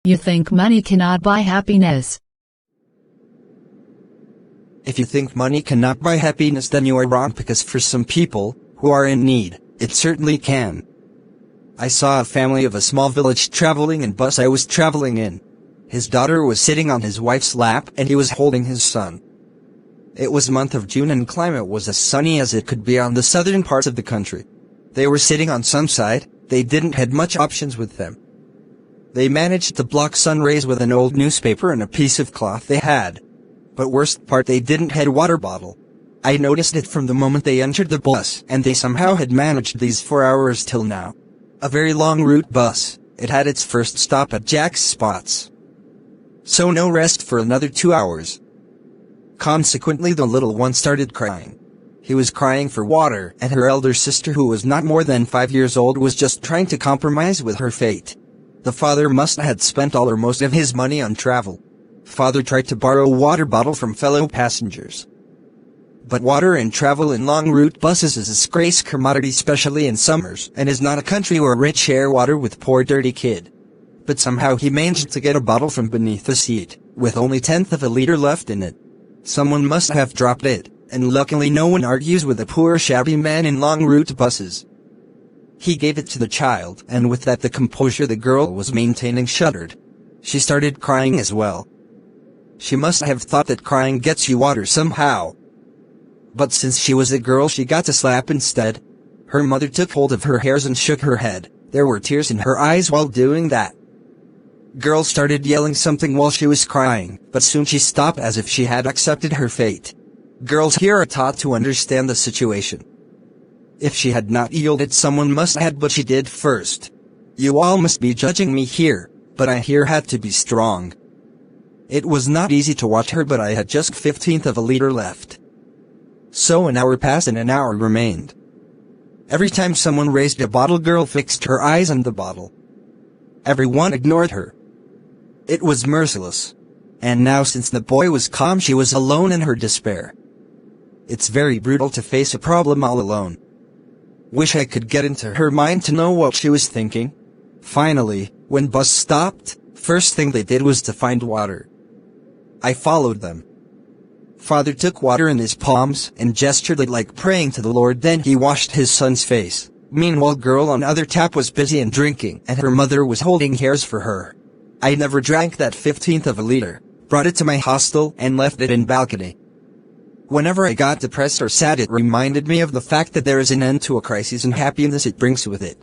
You think money cannot buy happiness. If you think money cannot buy happiness, then you are wrong, because for some people who are in need, it certainly can. I saw a family of a small village traveling in bus I was traveling in. His daughter was sitting on his wife's lap and he was holding his son. It was month of June and climate was as sunny as it could be on the southern parts of the country. They were sitting on some side, they didn't had much options with them. They managed to block sun rays with an old newspaper and a piece of cloth they had. But worst part, they didn't had water bottle. I noticed it from the moment they entered the bus, and they somehow had managed these 4 hours till now. A very long route bus, it had its first stop at Jack's Spots. So no rest for another 2 hours. Consequently, the little one started crying. He was crying for water, and her elder sister, who was not more than 5 years old, was just trying to compromise with her fate. The father must have spent all or most of his money on travel. Father tried to borrow a water bottle from fellow passengers. But water and travel in long route buses is a scarce commodity, especially in summers, and is not a country where rich share water with poor dirty kid. But somehow he managed to get a bottle from beneath the seat, with only 1/10 of a liter left in it. Someone must have dropped it, and luckily no one argues with a poor shabby man in long route buses. He gave it to the child, and with that the composure the girl was maintaining shuddered. She started crying as well. She must have thought that crying gets you water somehow. But since she was a girl, she got a slap instead. Her mother took hold of her hairs and shook her head. There were tears in her eyes while doing that. Girl started yelling something while she was crying, but soon she stopped as if she had accepted her fate. Girls here are taught to understand the situation. If she had not yielded, someone must have, but she did first. You all must be judging me here, but I here had to be strong. It was not easy to watch her, but I had just 1/15 of a liter left. So an hour passed and an hour remained. Every time someone raised a bottle, girl fixed her eyes on the bottle. Everyone ignored her. It was merciless. And now, since the boy was calm, she was alone in her despair. It's very brutal to face a problem all alone. Wish I could get into her mind to know what she was thinking. Finally, when bus stopped, first thing they did was to find water. I followed them. Father took water in his palms and gestured it like praying to the Lord, then he washed his son's face. Meanwhile, girl on other tap was busy and drinking, and her mother was holding hairs for her. I never drank that 1/15 of a liter, brought it to my hostel and left it in balcony. Whenever I got depressed or sad, it reminded me of the fact that there is an end to a crisis and happiness it brings with it.